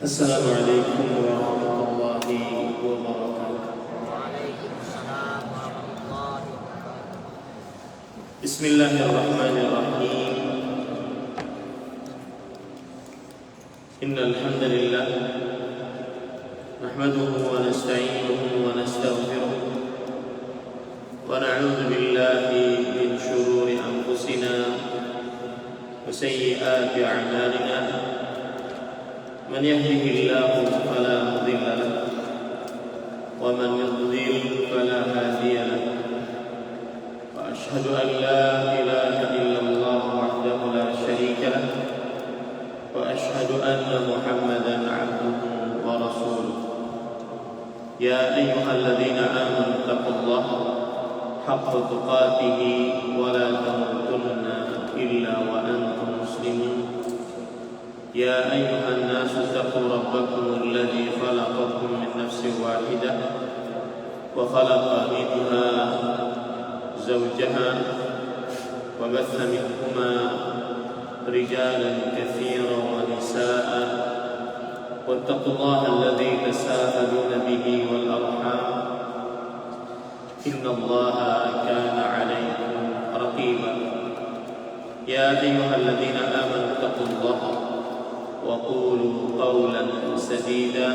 Assalamualaikum warahmatullahi wabarakatuh. Waalaikumsalam warahmatullahi wabarakatuh. Bismillahirrahmanirrahim. Innal hamdalillah nahmaduhu wa nasta'inuhu wa nastaghfiruh wa na'udzu billahi min shururi anfusina wa sayyiati a'malina. من يهده الله فلا مضل له ومن يضلل فلا هادي له وأشهد أن لا إله إلا الله وحده لا شريك له وأشهد أن محمدا عبده ورسوله يا أيها الذين آمنوا اتقوا الله حق تقاته ولا تموتن إلا وأنتم مسلمون يا أيها الناس اتقوا ربكم الذي خلقكم من نفس واحدة وخلق منها زوجها وبث منهما رجالا كثيرا ونساء واتقوا الله الذي تساءلون به والأرحام إن الله كان عليكم رقيبا يا أيها الذين آمنوا اتقوا الله وقولوا قولا سديدا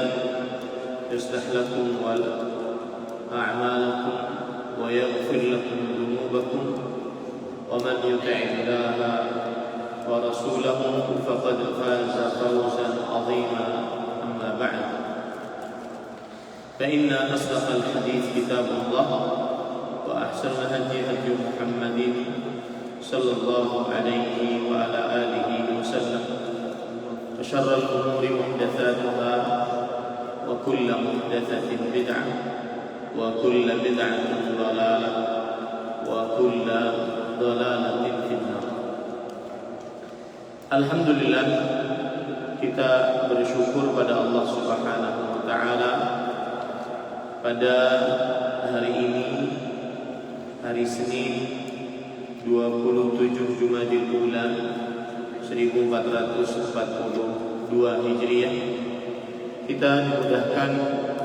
يصلح لكم أعمالكم ويغفر لكم ذنوبكم ومن يطع الله ورسوله فقد فاز فوزا عظيما أما بعد فإن أصدق الحديث كتاب الله وأحسن الهدي هدي محمد صلى الله عليه وعلى آله وسلم وشر الأمور محدثاتها وكل محدثة بدعة وكل بدعة ضلالة وكل ضلالة في النار. Alhamdulillah, kita bersyukur pada Allah Subhanahu wa taala pada hari ini, hari Senin 27 Jumadil Ula 1442 Hijriah, kita dimudahkan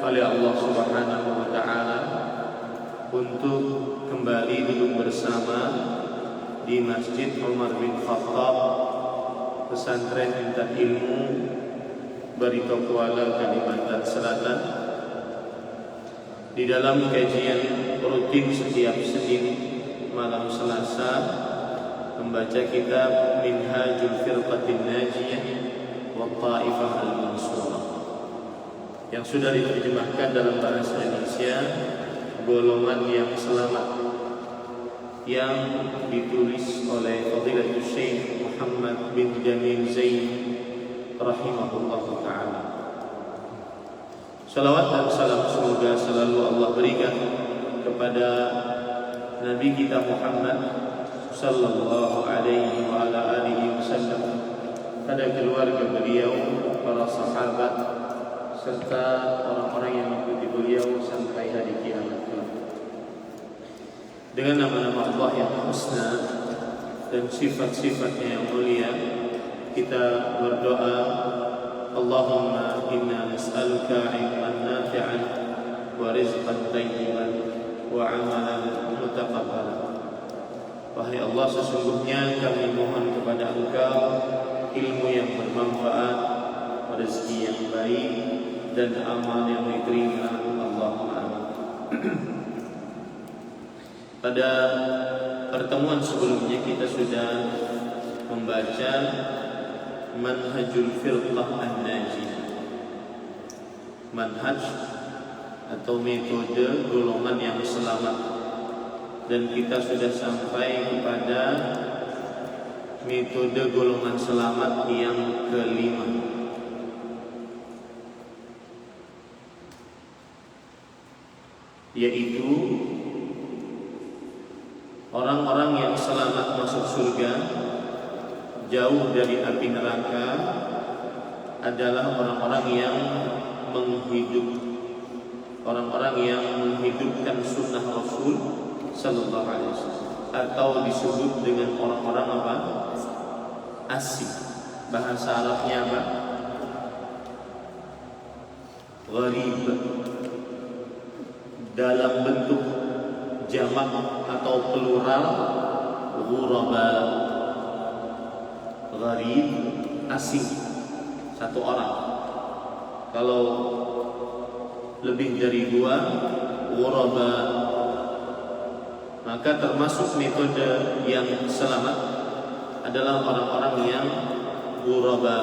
oleh Allah Subhanahu wa taala untuk kembali duduk bersama di Masjid Umar bin Khattab, pesantren Intan Ilmu Barito Kuala, Kalimantan Selatan, di dalam kajian rutin setiap Senin malam Selasa membaca kitab Minhajul Firqatin Najiyah wa Ta'ifah Al-Mansurah yang sudah diterjemahkan dalam bahasa Indonesia, golongan yang selamat, yang ditulis oleh Fadilatul Syekh Muhammad bin Jamil Zain rahimahullah ta'ala. Salawat dan salam semoga selalu Allah berikan kepada Nabi kita Muhammad sallallahu alaihi wa ala alihi wasallam, pada keluarga beliau, para sahabat, serta orang-orang yang mengikuti beliau sampai hari kiamat. Dengan nama-nama Allah yang husna dan sifat-sifatnya yang mulia, kita berdoa, Allahumma inna nas'aluka ilman nafi'an wa rizqan thayyiban wa amalan mutaqabbalan. Wahai Allah, sesungguhnya kami mohon kepada Engkau ilmu yang bermanfaat, rezeki yang baik, dan amal yang diterima. Allahumma amin. Pada pertemuan sebelumnya kita sudah membaca Manhajul Firqah An-Najiyah, manhaj atau metode golongan yang selamat, dan kita sudah sampai kepada metode golongan selamat yang kelima, yaitu orang-orang yang selamat masuk surga, jauh dari api neraka, adalah orang-orang yang menghidupkan sunnah Rasul Sallallahu Alaihi Wasallam, atau disebut dengan orang-orang apa? Asik. Bahasa Arabnya apa? gharib dalam bentuk jamak atau plural ghuraba. Gharib asing, satu orang. Kalau lebih dari dua, ghuraba. Maka termasuk metode yang selamat adalah orang-orang yang ghuraba.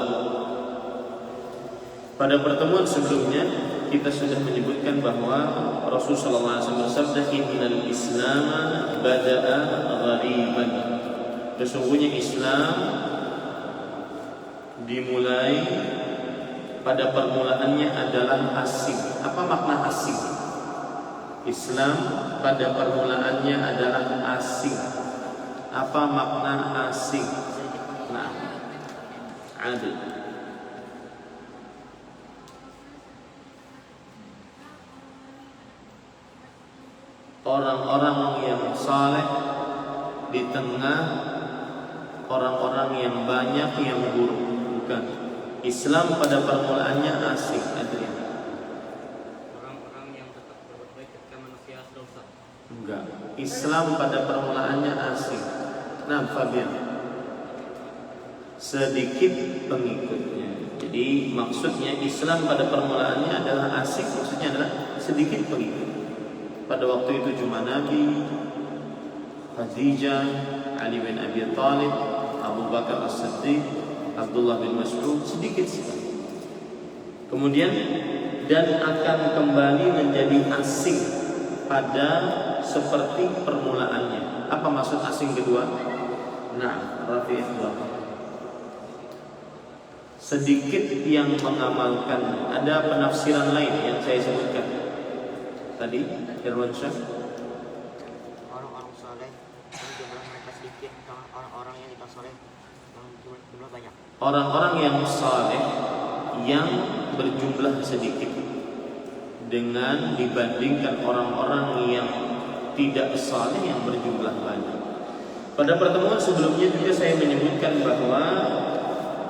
Pada pertemuan sebelumnya kita sudah menyebutkan bahwa Rasulullah SAW bersabda, innal Islam bada'a ghariban. Sesungguhnya Islam dimulai pada permulaannya adalah asing. Apa makna asing? Islam pada permulaannya adalah asing. Apa makna asing? Nah, adil. Orang-orang yang saleh di tengah orang-orang yang banyak yang buruk. Bukan. Islam pada permulaannya asing, Adrian. Orang-orang yang tetap berbuat baik ketika manusia dosa. Enggak. Islam pada permulaannya asing. Nah, Fabian. Sedikit pengikutnya. Jadi maksudnya Islam pada permulaannya adalah asing, maksudnya adalah sedikit pengikut. Pada waktu itu cuma Nabi, Khadijah, Ali bin Abi Thalib, Abu Bakar As-Siddiq, Abdullah bin Mas'ud, sedikit sekali. Kemudian dan akan kembali menjadi asing pada seperti permulaannya. Apa maksud asing kedua? Nah, Rafi'ullah. Sedikit yang mengamalkan. Ada penafsiran lain yang saya sebutkan tadi, Irwan Syah. Orang-orang saleh yang jumlah mereka sedikit, orang-orang yang tidak saleh yang jumlah banyak. Orang-orang yang saleh yang berjumlah sedikit dengan dibandingkan orang-orang yang tidak saleh yang berjumlah banyak. Pada pertemuan sebelumnya juga saya menyebutkan bahwa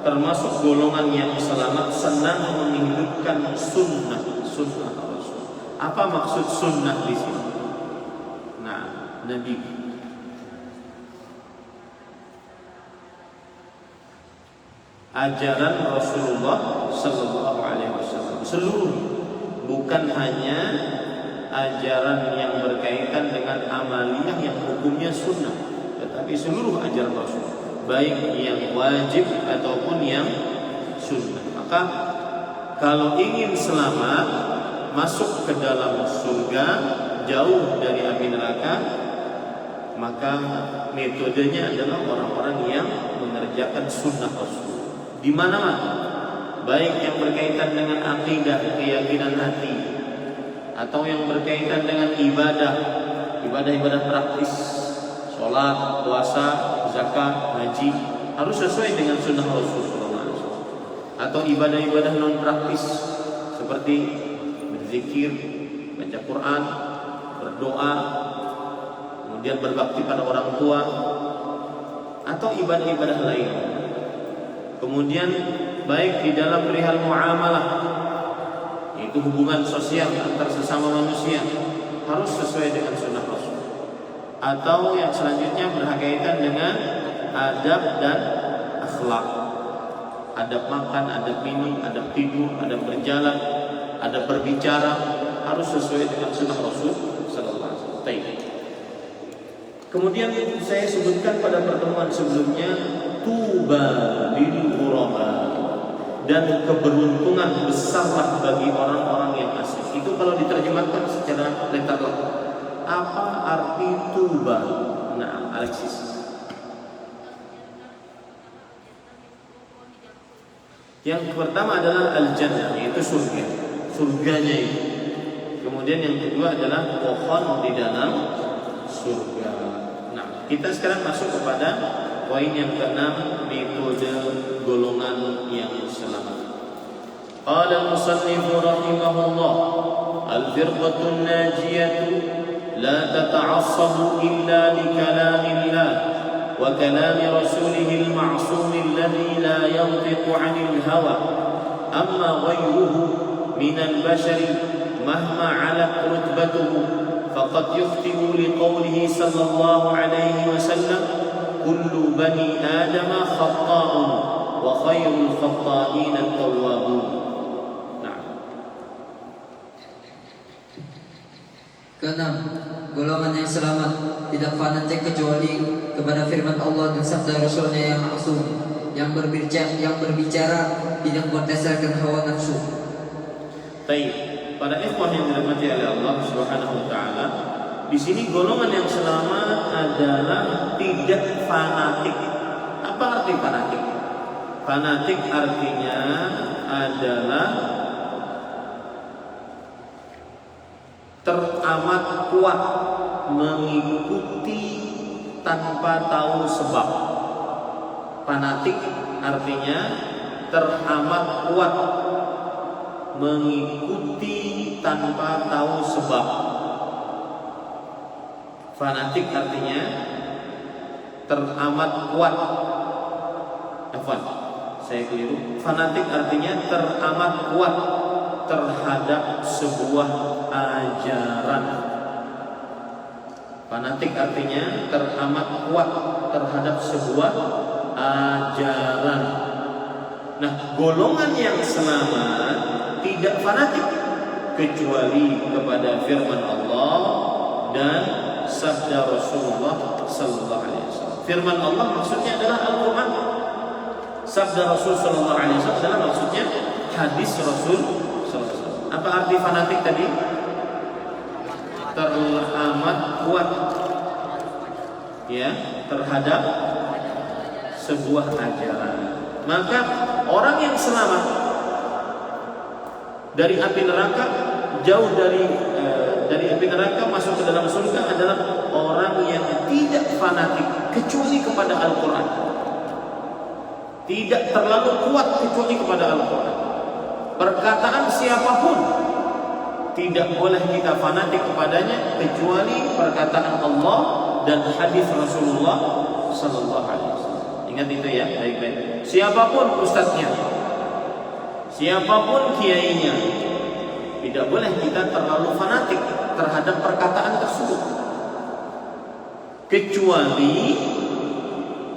termasuk golongan yang selamat senang menghidupkan sunnah Rasul. Apa maksud sunnah di sini? Nah, Nabi. Ajaran Rasulullah Sallallahu Alaihi Wasallam seluruh, bukan hanya ajaran yang berkaitan dengan amaliyah yang hukumnya sunnah, tetapi seluruh ajaran Rasul, baik yang wajib ataupun yang sunnah. Maka kalau ingin selamat masuk ke dalam surga, jauh dari api neraka, maka metodenya adalah orang-orang yang mengerjakan sunnah Rasul di mana-mana, baik yang berkaitan dengan akidah, keyakinan hati, atau yang berkaitan dengan ibadah praktis, sholat, puasa, zakat, haji, harus sesuai dengan sunnah Rasulullah SAW. Atau ibadah-ibadah non praktis seperti berzikir, baca Quran, berdoa, kemudian berbakti pada orang tua, atau ibadah-ibadah lain. Kemudian baik di dalam perihal muamalah, yaitu hubungan sosial antar sesama manusia, harus sesuai dengan sunnah Rasul. Atau yang selanjutnya berkaitan dengan adab dan akhlak, adab makan, adab minum, adab tidur, adab berjalan, ada berbicara, harus sesuai dengan sunnah Rasul Sallallahu Alaihi Wasallam. Kemudian saya sebutkan pada pertemuan sebelumnya, tuba lil ghuraba, dan keberuntungan besarlah bagi orang-orang yang asing. Itu kalau diterjemahkan secara literal. Apa arti tuba? Nah, Alexis. Yang pertama adalah al-jannah, yaitu surga. Surganya itu. Kemudian yang kedua adalah pohon di dalam surga. Nah, kita sekarang masuk kepada poin yang keenam, metode golongan yang selamat. Qala al-musannif rahimahullah, al-firqatu an-najiyatu la tata'assabu illa li kalamillah wa kalami rasulih al-ma'sum alladhi la yantiqu 'anil hawa, amma ghayruhu minal bashari mahma 'alat rutbatuhu faqad yukhti'u liqawlihi sallallahu alaihi wasallam kullu bani adama khata'un wa khairul khata'in at-tawwabun. Keenam, golongan yang selamat tidak fanatik kecuali kepada firman Allah dan sabda Rasulnya yang maksum, yang berbicara tidak berdasarkan hawa nafsu. Baik, para ikhwah yang dirahmati oleh Allah Subhanahu wa taala, di sini golongan yang selamat adalah tidak fanatik. Apa arti fanatik? Fanatik artinya adalah teramat kuat mengikuti tanpa tahu sebab. Fanatik artinya teramat kuat mengikuti tanpa tahu sebab. Fanatik artinya teramat kuat. Saya keliru. Fanatik artinya teramat kuat terhadap sebuah ajaran. Fanatik artinya teramat kuat terhadap sebuah ajaran. Nah, golongan yang selamat tidak fanatik kecuali kepada firman Allah dan sabda Rasulullah sallallahu alaihi wasallam. Firman Allah maksudnya adalah Al-Qur'an. Sabda Rasul sallallahu alaihi wasallam adalah maksudnya hadis Rasul sallallahu alaihi wasallam. Apa arti fanatik tadi? Teramat kuat ya terhadap sebuah ajaran. Maka orang yang selamat dari api neraka, jauh dari api neraka masuk ke dalam surga adalah orang yang tidak fanatik kecuali kepada Al-Quran, tidak terlalu kuat kecuali kepada Al-Quran. Perkataan siapapun tidak boleh kita fanatik kepadanya kecuali perkataan Allah dan hadis Rasulullah sallallahu alaihi wasallam. Ingat itu ya, baik-baik. Siapapun ustadznya, siapapun kiainya, tidak boleh kita terlalu fanatik terhadap perkataan tersebut kecuali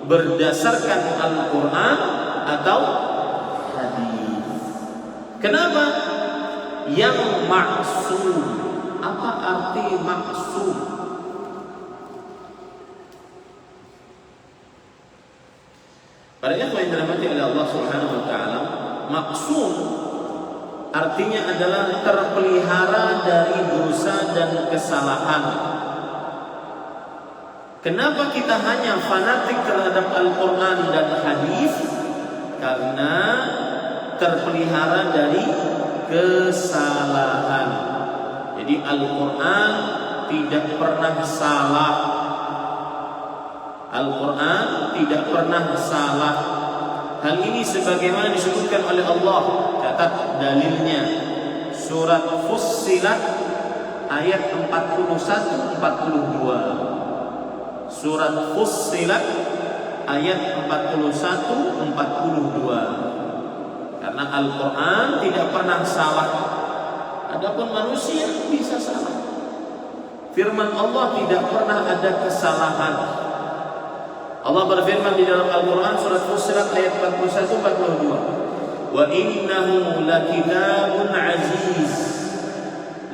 berdasarkan Al-Quran atau hadis. Kenapa? Yang maksum. Apa arti maksum? Para ikhwan yang dirahmati oleh Allah Subhanahu wa taala, maksum artinya adalah terpelihara dari dosa dan kesalahan. Kenapa kita hanya fanatik terhadap Al-Quran dan hadis? Karena terpelihara dari kesalahan. Jadi Al-Quran tidak pernah salah. Al-Quran tidak pernah salah. Hal ini sebagaimana disebutkan oleh Allah. Catat dalilnya. Surat Fussilat ayat 41-42. Surat Fussilat ayat 41-42. Karena Al-Quran tidak pernah salah. Adapun manusia bisa salah. Firman Allah tidak pernah ada kesalahan. Allah berfirman di dalam Al-Quran surat Fussilat ayat 41-42. Wa innahu lakitabun aziz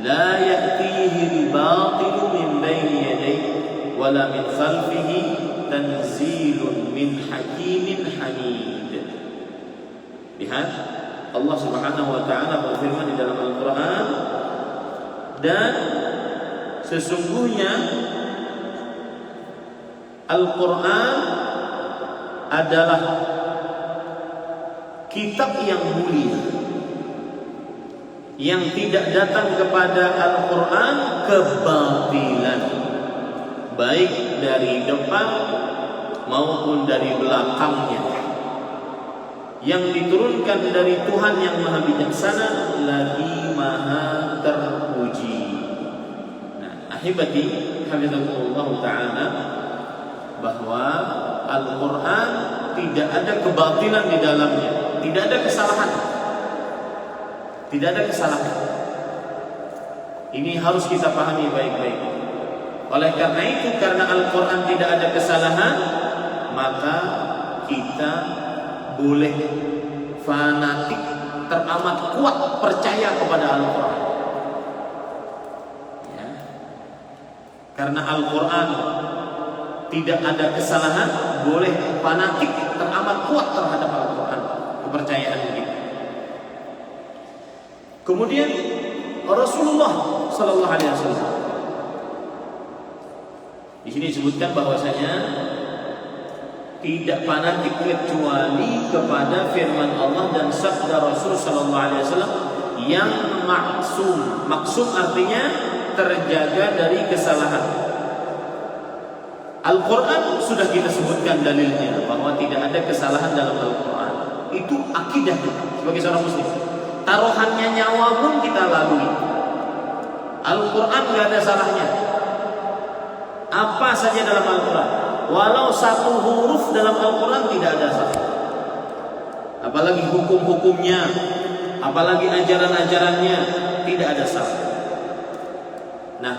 la ya'tihi al-batilu min bayni yadayhi wala min khalfihi tanzilun min hakimin hamid. Lihat, Allah Subhanahu wa taala berfirman di dalam Al-Quran, dan sesungguhnya Al-Quran adalah kitab yang mulia yang tidak datang kepada Al-Quran kebatilan, baik dari depan maupun dari belakangnya, yang diturunkan dari Tuhan yang maha bijaksana lagi maha terpuji. Nah, ahibati hafizakumullah ta'ala, bahwa Al-Quran tidak ada kebatilan di dalamnya, tidak ada kesalahan, Tidak ada kesalahan. Ini harus kita pahami baik-baik. Oleh karena itu, karena Al-Quran tidak ada kesalahan, maka kita boleh fanatik teramat kuat percaya kepada Al-Quran. Ya. Karena Al-Quran tidak ada kesalahan, boleh fanatik teramat kuat terhadap Al-Quran, kepercayaan kita. Kemudian Rasulullah Sallallahu Alaihi Wasallam di sini disebutkan bahwasanya tidak fanatik kecuali kepada firman Allah dan sabda Rasul Sallallahu Alaihi Wasallam yang maksum. Maksum artinya terjaga dari kesalahan. Al-Quran sudah kita sebutkan dalilnya bahwa tidak ada kesalahan dalam Al-Quran. Itu akidah kita sebagai seorang muslim. Taruhannya nyawa pun kita lalui. Al-Quran nggak ada salahnya. Apa saja dalam Al-Quran, walau satu huruf dalam Al-Quran tidak ada salah. Apalagi hukum-hukumnya, apalagi ajaran-ajarannya tidak ada salah. Nah,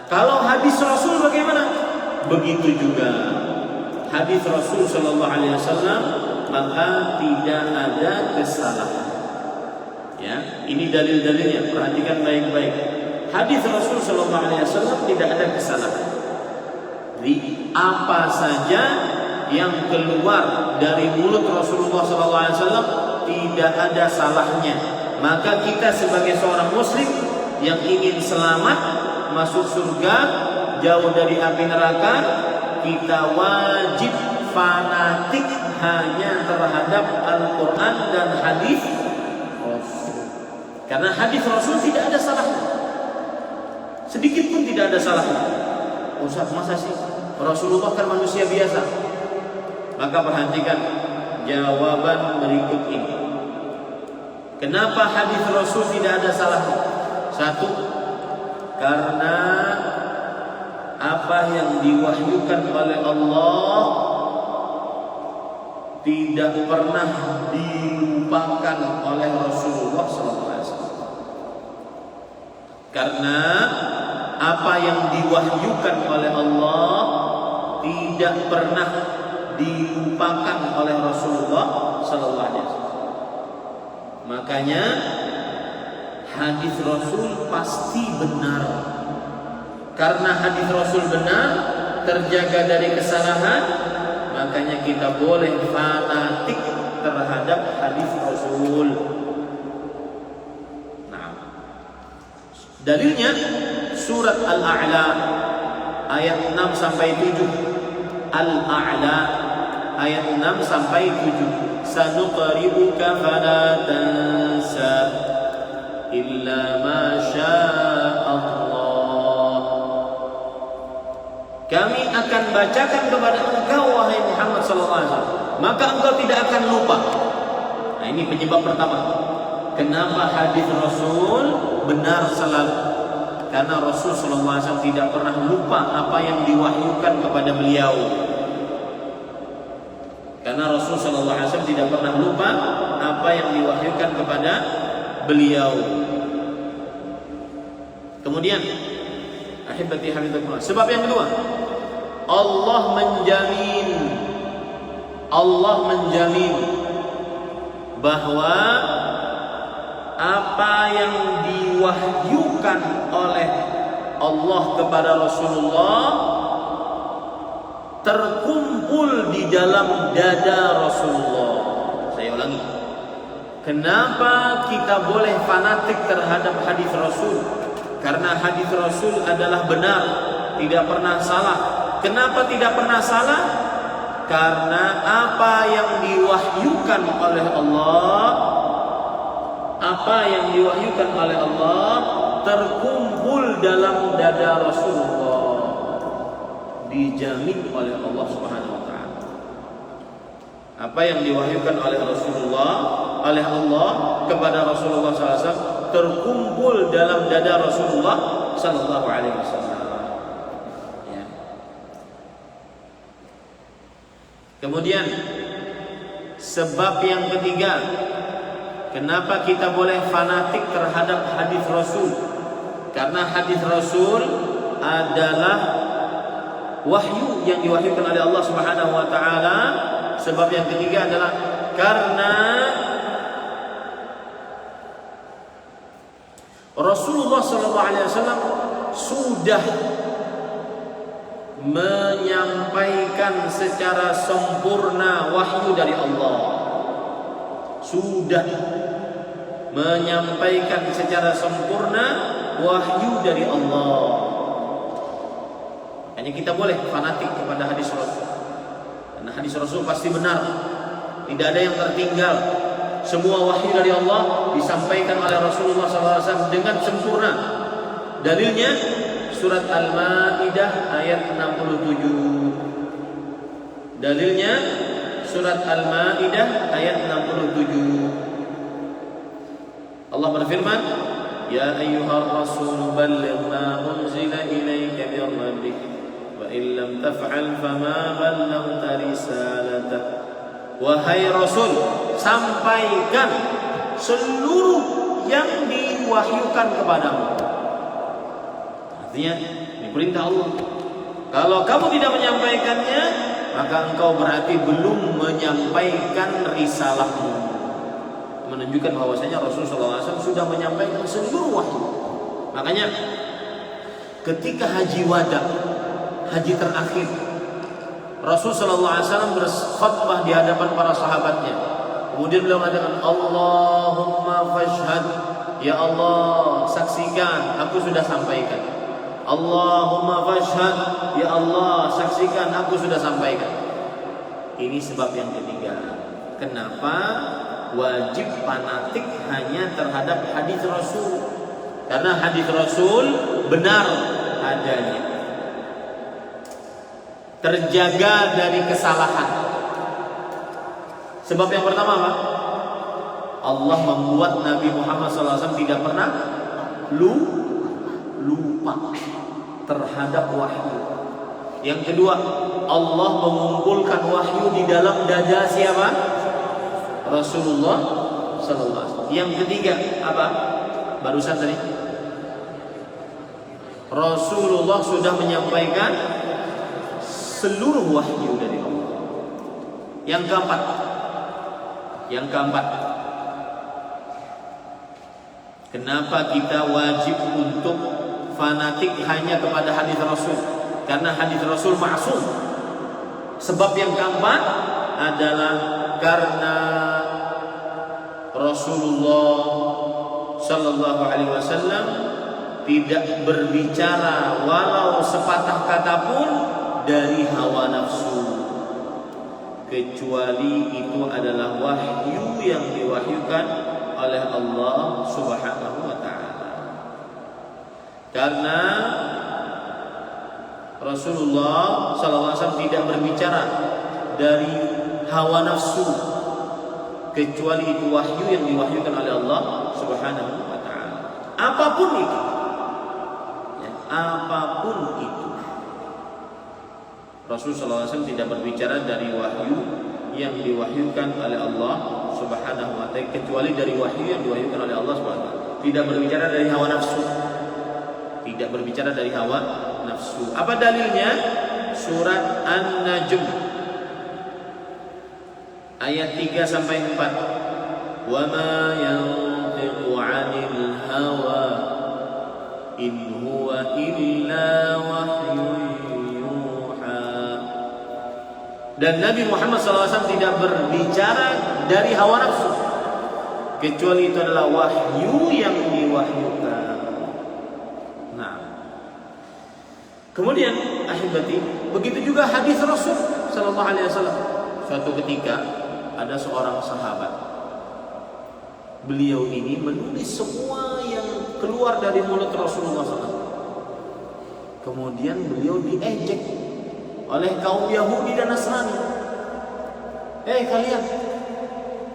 kalau hadis Rasul bagaimana? Begitu juga hadis Rasul Sallallahu Alaihi Wasallam, maka tidak ada kesalahan. Ya, ini dalil-dalilnya, perhatikan baik-baik. Hadis Rasul Sallallahu Alaihi Wasallam tidak ada kesalahan. Jadi apa saja yang keluar dari mulut Rasulullah Sallallahu Alaihi Wasallam tidak ada salahnya. Maka kita sebagai seorang Muslim yang ingin selamat masuk surga, jauh dari api neraka, kita wajib fanatik hanya terhadap Al-Quran dan hadis Rasul. Karena hadis Rasul tidak ada salahnya, sedikit pun tidak ada salahnya. Ustaz, masa sih? Rasulullah kan manusia biasa. Maka perhatikan jawaban berikut ini. Kenapa hadis Rasul tidak ada salahnya? Satu, karena apa yang diwahyukan oleh Allah tidak pernah dilupakan oleh Rasulullah SAW. Karena apa yang diwahyukan oleh Allah tidak pernah dilupakan oleh Rasulullah SAW. Makanya hadis Rasul pasti benar. Karena hadis Rasul benar, terjaga dari kesalahan, makanya kita boleh fanatik terhadap hadis Rasul. Nah, dalilnya surat Al-A'la ayat 6 sampai 7. Al-A'la ayat 6 sampai 7. Sanuqri'uka fala tansa illa ma syaa Allah. Kami akan bacakan kepada engkau wahai Muhammad sallallahu alaihi wasallam, maka engkau tidak akan lupa. Nah, ini penyebab pertama. Kenapa hadis Rasul benar selalu? Karena Rasul sallallahu alaihi wasallam tidak pernah lupa apa yang diwahyukan kepada beliau. Karena Rasul sallallahu alaihi wasallam tidak pernah lupa apa yang diwahyukan kepada beliau. Kemudian, ahibati habibakumullah. Sebab yang kedua, Allah menjamin bahwa apa yang diwahyukan oleh Allah kepada Rasulullah terkumpul di dalam dada Rasulullah. Saya ulangi. Kenapa kita boleh fanatik terhadap hadis Rasul? Karena hadis Rasul adalah benar, tidak pernah salah. Kenapa tidak pernah salah? Karena apa yang diwahyukan oleh Allah, terkumpul dalam dada Rasulullah, dijamin oleh Allah Subhanahu wa taala. Apa yang diwahyukan oleh oleh Allah kepada Rasulullah SAW terkumpul dalam dada Rasulullah Sallallahu Alaihi Wasallam. Ya. Kemudian sebab yang ketiga, Kenapa kita boleh fanatik terhadap hadis Rasul? Karena hadis Rasul adalah wahyu yang diwahyukan oleh Allah Subhanahu wa taala. Sebab yang ketiga adalah karena Rasulullah SAW sudah menyampaikan secara sempurna wahyu dari Allah. Sudah menyampaikan secara sempurna wahyu dari Allah. Hanya kita boleh fanatik kepada hadis Rasul. Karena hadis Rasul pasti benar. Tidak ada yang tertinggal. Semua wahyu dari Allah disampaikan oleh Rasulullah SAW dengan sempurna. Dalilnya surat Al-Maidah ayat 67. Dalilnya surat Al-Maidah ayat 67. Allah berfirman, "Ya ayyuhar rasul balligh ma unzila ilayka min rabbik wa in lam taf'al fama ballaghta risalatah." Wahai Rasul, sampaikan seluruh yang diwahyukan kepadamu. Artinya, ini perintah Allah. Kalau kamu tidak menyampaikannya, maka engkau berarti belum menyampaikan risalahmu. Menunjukkan bahwasanya Rasulullah SAW sudah menyampaikan seluruh wahyu. Makanya, ketika haji wada, haji terakhir, Rasulullah SAW berkhutbah di hadapan para sahabatnya. Kemudian beliau mengatakan, Allahumma fashhad, ya Allah saksikan aku sudah sampaikan. Allahumma fashhad, ya Allah saksikan aku sudah sampaikan. Ini sebab yang ketiga. Kenapa wajib fanatik hanya terhadap hadis Rasul? Karena hadis Rasul benar adanya, terjaga dari kesalahan. Sebab yang pertama apa? Allah membuat Nabi Muhammad SAW tidak pernah lupa terhadap wahyu. Yang kedua, Allah mengumpulkan wahyu di dalam dada siapa? Rasulullah SAW. Yang ketiga apa? Barusan tadi Rasulullah sudah menyampaikan seluruh wahyu dari Allah. Yang keempat, kenapa kita wajib untuk fanatik hanya kepada hadis Rasul? Karena hadis Rasul ma'sum. Sebab yang keempat adalah karena Rasulullah Sallallahu Alaihi Wasallam tidak berbicara walau sepatah kata pun dari hawa nafsu, kecuali itu adalah wahyu yang diwahyukan oleh Allah Subhanahu wa taala. Karena Rasulullah SAW tidak berbicara dari hawa nafsu, kecuali itu wahyu yang diwahyukan oleh Allah Subhanahu wa taala. Apapun itu, ya, apapun itu, Rasulullah SAW tidak berbicara dari wahyu yang diwahyukan oleh Allah Subhanahu wa taala, kecuali dari wahyu yang diwahyukan oleh Allah Subhanahu wa taala. Tidak berbicara dari hawa nafsu. Tidak berbicara dari hawa nafsu. Apa dalilnya? Surat An-Najm ayat 3 sampai 4. Wa ma yantiqu 'anil hawa in huwa illa wahyun yuha. Dan Nabi Muhammad SAW tidak berbicara dari hawa nafsu, kecuali itu adalah wahyu yang diwahyukan. Nah, kemudian ahibati, begitu juga hadis Rasul sallallahu alaihi wasallam. Suatu ketika ada seorang sahabat, beliau ini menulis semua yang keluar dari mulut Rasulullah SAW. Kemudian beliau diejek oleh kaum Yahudi dan Nasrani. Kalian,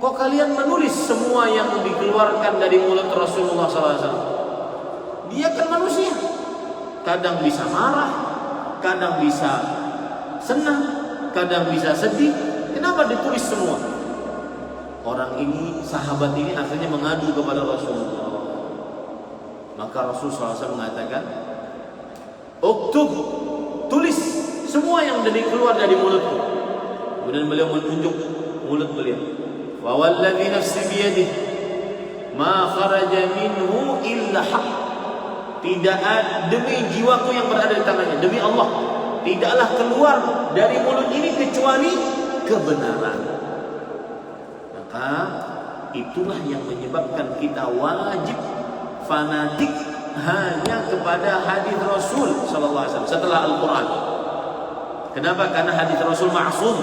kok kalian menulis semua yang dikeluarkan dari mulut Rasulullah SAW? Dia kan manusia, kadang bisa marah, kadang bisa senang, kadang bisa sedih. Kenapa ditulis semua? orang ini, sahabat ini akhirnya mengadu kepada Rasulullah. Maka Rasulullah SAW mengatakan, "Uktub, tulis semua yang keluar dari mulutmu." Kemudian beliau menunjuk mulut beliau. "Wa walladzi nafsi biyadihi ma kharaja minhu illa haq." Tidak ada, demi jiwaku yang berada di tangannya, demi Allah, tidaklah keluar dari mulut ini kecuali kebenaran. Maka itulah yang menyebabkan kita wajib fanatik hanya kepada hadis Rasul sallallahu alaihi wasallam setelah Al-Qur'an. Kenapa? Karena hadis Rasul ma'sum.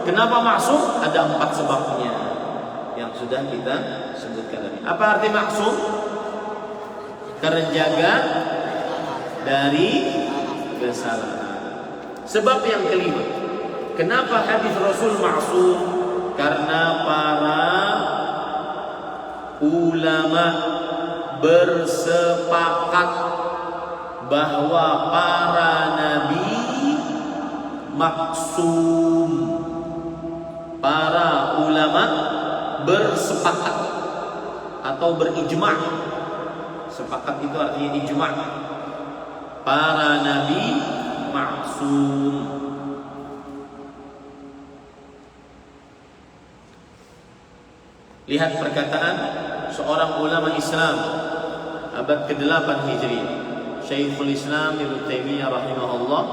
Kenapa ma'sum? Ada 4 sebabnya yang sudah kita sebutkan tadi. Apa arti ma'sum? Terjaga dari kesalahan. Sebab yang kelima, kenapa hadis Rasul ma'sum? Karena para ulama bersepakat bahwa para nabi maksum. Para ulama bersepakat atau berijma'. Sepakat itu artinya ijma'. Para nabi maksum. Lihat perkataan seorang ulama Islam abad ke-8 Hijriah, Syekhul Islam Ibnu Taimiyah rahimahullah.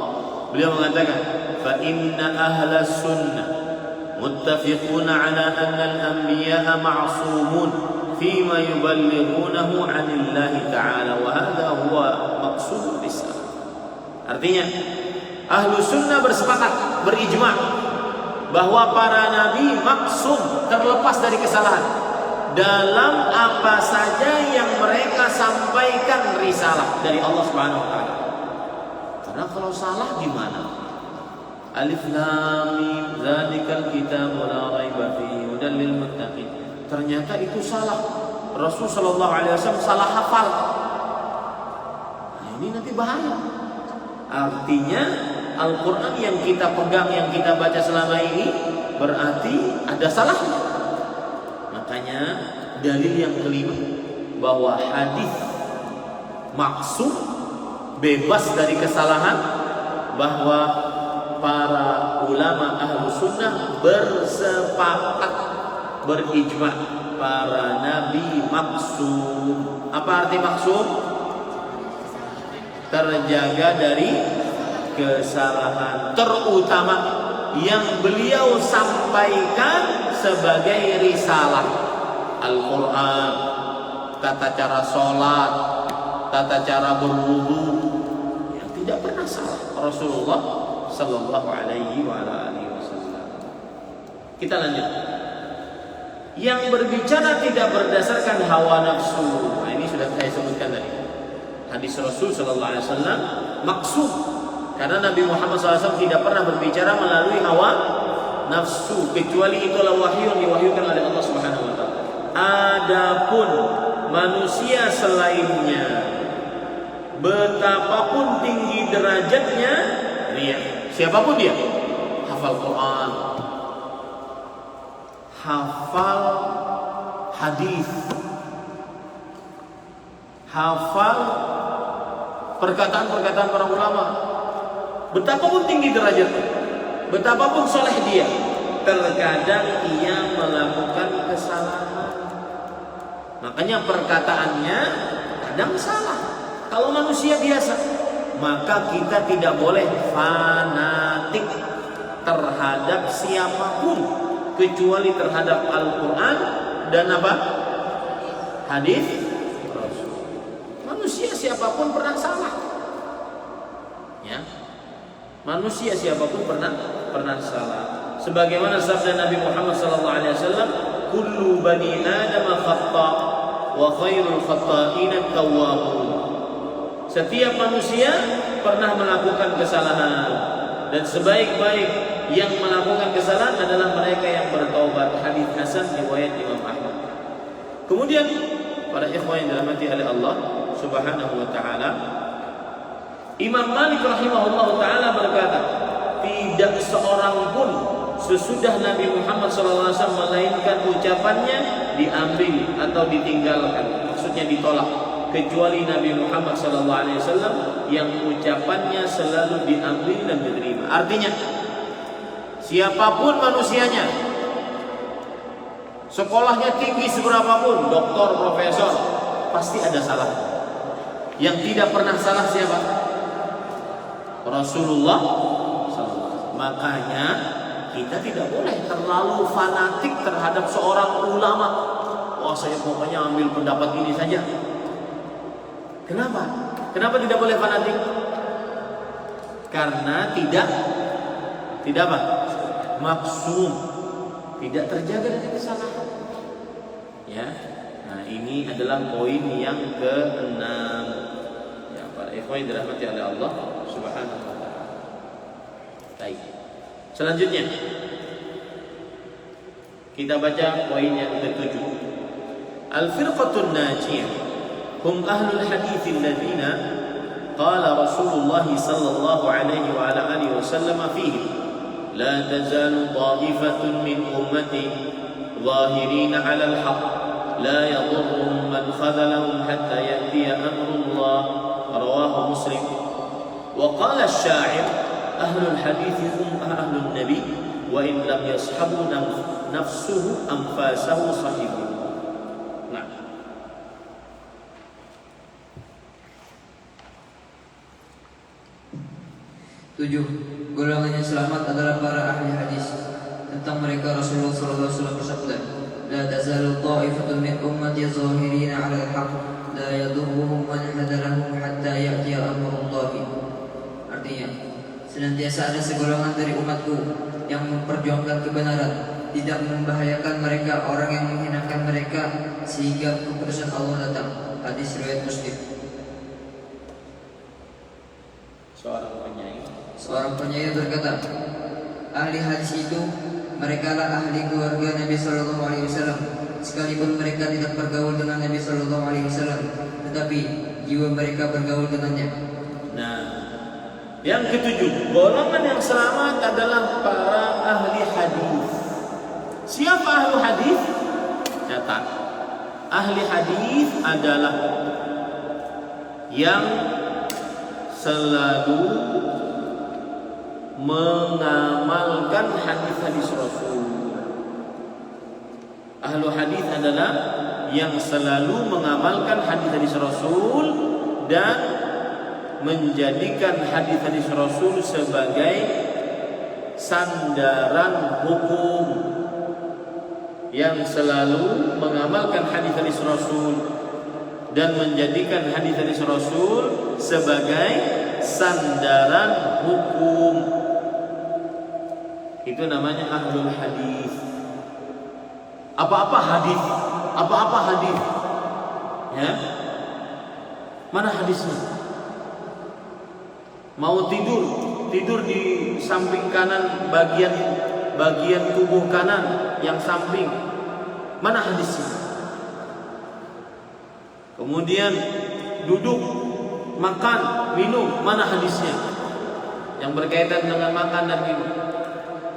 Beliau mengatakan, "Fa inna ahlas sunnah muttafiqun ala anna al-anbiya'a ma'sumun fima yuballighunahu 'anillahi ta'ala wa hadha huwa maqsudul Islam." Artinya, ahlus sunnah bersepakat, berijma' bahwa para nabi maksum, terlepas dari kesalahan dalam apa saja yang mereka sampaikan risalah dari Allah Subhanahu wa taala. Karena kalau salah gimana? Alif lam mim zalikal kitabul la raiba fihi hudal lil muttaqin. Ternyata itu salah. Rasul sallallahu alaihi wasallam salah hafal. Nah, ini nanti bahaya. Artinya Al-Quran yang kita pegang, yang kita baca selama ini berarti ada salahnya. Makanya dalil yang kelima bahwa hadis maksum, bebas dari kesalahan, bahwa para ulama ahlu sunnah bersepakat, berijma' para nabi maksum. Apa arti maksum? Terjaga dari kesalahan, terutama yang beliau sampaikan sebagai risalah. Al-Quran, tata cara sholat, tata cara berwudu, yang tidak pernah salah Rasulullah sallallahu alaihi wasallam. Kita lanjut. Yang berbicara tidak berdasarkan hawa nafsu. Nah, ini sudah saya sebutkan tadi. Hadis Rasul sallallahu alaihi wasallam maksud. Karena Nabi Muhammad SAW tidak pernah berbicara melalui hawa nafsu, kecuali itulah wahyu yang diwahyukan oleh Allah Subhanahu wa taala. Adapun manusia selainnya, betapapun tinggi derajatnya, lihat, siapapun dia, hafal Quran, hafal hadis, hafal perkataan-perkataan para ulama, betapapun tinggi derajatnya, betapapun soleh dia, terkadang ia melakukan kesalahan. Makanya perkataannya kadang salah. Kalau manusia biasa, maka kita tidak boleh fanatik terhadap siapapun, kecuali terhadap Al-Quran dan apa? Hadis Rasul. Manusia siapapun pernah salah, ya. Manusia siapapun pernah salah. Sebagaimana sabda Nabi Muhammad SAW, "Kullu bani Adam khata wa khairul khata'in at-tawwabun." Setiap manusia pernah melakukan kesalahan, dan sebaik-baik yang melakukan kesalahan adalah mereka yang bertaubat. Hadis hasan riwayat Imam Ahmad. Kemudian para ikhwan yang dirahmati oleh Allah Subhanahu wa taala, Imam Malik rahimahullah ta'ala berkata, tidak seorang pun sesudah Nabi Muhammad SAW, melainkan ucapannya diambil atau ditinggalkan, maksudnya ditolak, kecuali Nabi Muhammad SAW yang ucapannya selalu diambil dan diterima. Artinya siapapun manusianya, sekolahnya tinggi seberapapun, doktor, profesor, pasti ada salah. Yang tidak pernah salah siapa? Rasulullah SAW. Makanya kita tidak boleh terlalu fanatik terhadap seorang ulama. Wah, saya pokoknya ambil pendapat ini saja. Kenapa? Kenapa tidak boleh fanatik? Karena tidak apa? Maksum, tidak terjaga dari kesalahan. Ya. Nah, ini adalah poin yang ke-6. Ya, para ikhwan dirahmati oleh Allah Subhanahu wa taala. Baik. Selanjutnya kita baca poin yang ke-7. Al-firqatun najiyah hum ahlul hadits alladziina qala Rasulullah sallallahu alaihi wa ala alihi wasallam fihi la tazalu ta'ifatun min ummati ظاهرين على الحق لا يضرهم من خذلهم حتى يأتي أمر الله رواه مسلم. وقال الشاعر أهل الحديث هم أهل النبي وإن لم يصحبوا نفسه أنفاسه صحبه. Nah, tujuh, golongan yang selamat adalah para ahli hadis. Tentang mereka Rasulullah SAW bersabda, la tazalu ta'ifatun min ummati zahirina 'ala al-haq la yadurruhum man hadalahum hatta ya'tiya amrullahi. Artinya, senantiasa ada segolongan dari umatku yang memperjuangkan kebenaran, tidak membahayakan mereka orang yang menghinakan mereka sehingga keputusan Allah datang. Hadis riwayat Muslim. Seorang penyair berkata, ahli hadis itu mereka lah ahli keluarga Nabi Sallallahu Alaihi Wasallam, sekalipun mereka tidak bergaul dengan Nabi Sallallahu Alaihi Wasallam, tetapi jiwa mereka bergaul dengannya. Nah, yang ke-7, golongan yang selamat adalah para ahli hadis. Siapa ahli hadis? Catat. Ahli hadis adalah yang selalu mengamalkan hadis-hadis Rasul. Ahlu hadis adalah yang selalu mengamalkan hadis-hadis Rasul dan menjadikan hadis-hadis Rasul sebagai sandaran hukum. Yang selalu mengamalkan hadis-hadis Rasul dan menjadikan hadis-hadis Rasul sebagai sandaran hukum. Itu namanya ahlul hadis. Apa-apa hadis, apa-apa hadis. Ya. Mana hadisnya? Mau tidur di samping kanan, bagian tubuh kanan yang samping. Mana hadisnya? Kemudian duduk, makan, minum, mana hadisnya? Yang berkaitan dengan makan dan minum.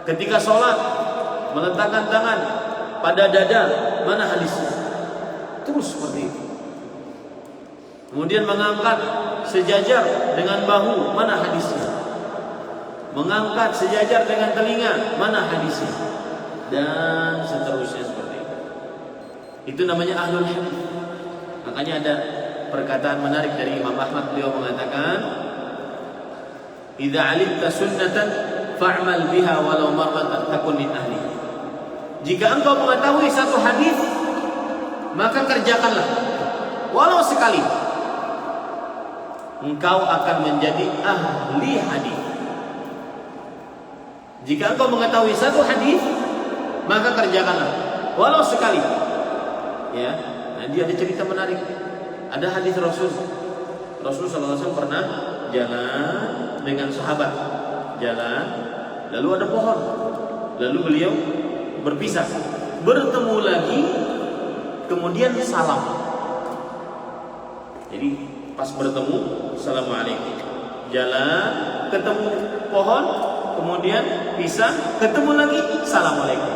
Ketika sholat, meletakkan tangan pada dada, mana hadisnya? Terus seperti itu. Kemudian mengangkat sejajar dengan bahu, mana hadisnya? Mengangkat sejajar dengan telinga, mana hadisnya? Dan seterusnya seperti itu. Itu namanya ahlul hadis. Makanya ada perkataan menarik dari Imam Ahmad, beliau mengatakan, "Idza 'alimta sunnatan fa'mal biha walau marratan takun min ahli." Jika engkau mengetahui satu hadis, maka kerjakanlah walau sekali. Engkau akan menjadi ahli hadis. Jika engkau mengetahui satu hadis, maka kerjakanlah walau sekali. Ya, nah dia ada cerita menarik. Ada hadis Rasul SAW pernah jalan dengan sahabat. Jalan, lalu ada pohon. Lalu beliau berpisah. Bertemu lagi, kemudian salam. Jadi pas bertemu, assalamualaikum. Jalan, ketemu pohon, kemudian pisah, ketemu lagi, assalamualaikum.